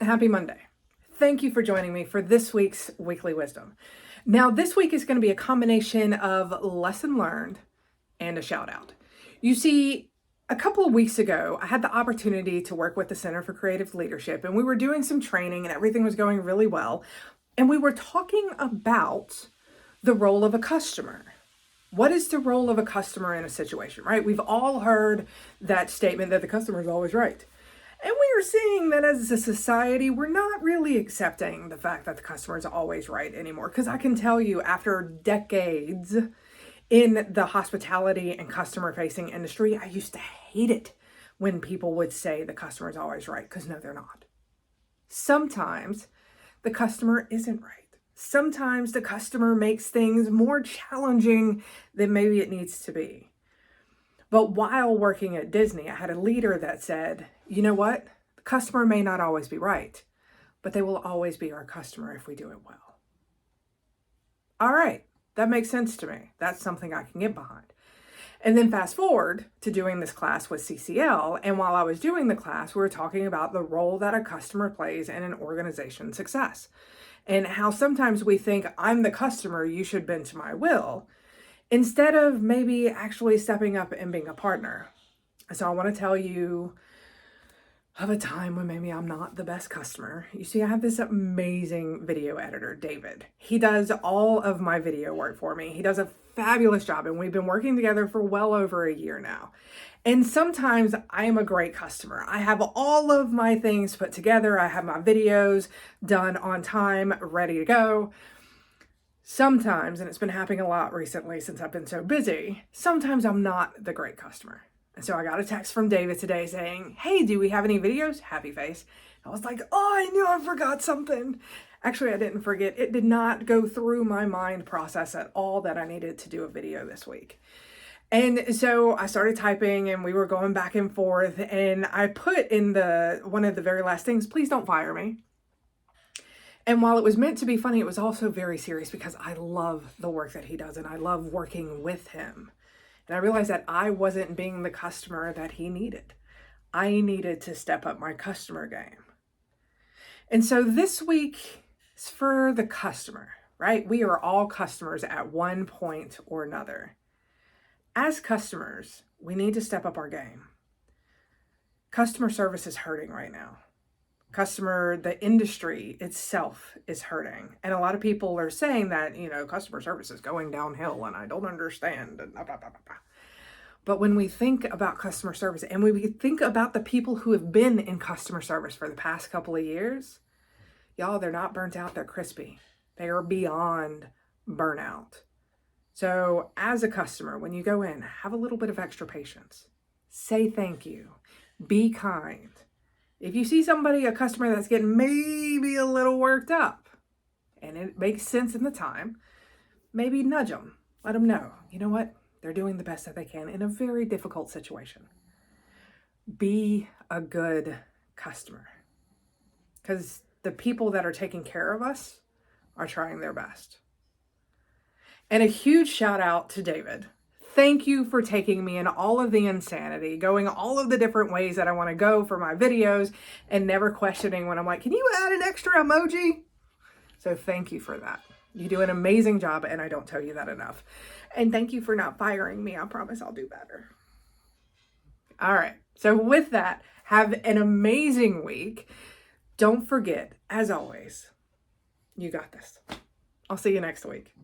Happy Monday. Thank you for joining me for this week's Weekly Wisdom. Now, this week is going to be a combination of lesson learned and a shout out. You see, a couple of weeks ago, I had the opportunity to work with the Center for Creative Leadership, and we were doing some training and everything was going really well. And we were talking about the role of a customer. What is the role of a customer in a situation, right? We've all heard that statement that the customer is always right. And we are seeing that as a society, we're not really accepting the fact that the customer is always right anymore. Because I can tell you, after decades in the hospitality and customer facing industry, I used to hate it when people would say the customer is always right, because no, they're not. Sometimes the customer isn't right. Sometimes the customer makes things more challenging than maybe it needs to be. But while working at Disney, I had a leader that said, you know what? The customer may not always be right, but they will always be our customer if we do it well. All right, that makes sense to me. That's something I can get behind. And then fast forward to doing this class with CCL. And while I was doing the class, we were talking about the role that a customer plays in an organization's success. And how sometimes we think, I'm the customer, you should bend to my will, instead of maybe actually stepping up and being a partner. So I want to tell you of a time when maybe I'm not the best customer. You see, I have this amazing video editor, David. He does all of my video work for me. He does a fabulous job, and we've been working together for well over a year now. And sometimes I am a great customer. I have all of my things put together. I have my videos done on time, ready to go. Sometimes, and it's been happening a lot recently since I've been so busy, sometimes I'm not the great customer. And so I got a text from David today saying, hey, do we have any videos? Happy face. I was like, oh, I knew I forgot something. Actually, I didn't forget. It did not go through my mind process at all that I needed to do a video this week. And so I started typing and we were going back and forth, and I put in one of the very last things, please don't fire me. And while it was meant to be funny, it was also very serious because I love the work that he does and I love working with him. And I realized that I wasn't being the customer that he needed. I needed to step up my customer game. And so this week is for the customer, right? We are all customers at one point or another. As customers, we need to step up our game. Customer service is hurting right now. The industry itself is hurting. And a lot of people are saying that, customer service is going downhill and I don't understand. And blah, blah, blah, blah. But when we think about customer service and we think about the people who have been in customer service for the past couple of years, y'all, they're not burnt out, they're crispy. They are beyond burnout. So as a customer, when you go in, have a little bit of extra patience. Say thank you. Be kind. If you see a customer that's getting maybe a little worked up, and it makes sense in the time, maybe nudge them. Let them know, you know what? They're doing the best that they can in a very difficult situation. Be a good customer. Because the people that are taking care of us are trying their best. And a huge shout out to David. Thank you for taking me in all of the insanity, going all of the different ways that I want to go for my videos, and never questioning when I'm like, can you add an extra emoji? So thank you for that. You do an amazing job, and I don't tell you that enough. And thank you for not firing me. I promise I'll do better. All right. So with that, have an amazing week. Don't forget, as always, you got this. I'll see you next week.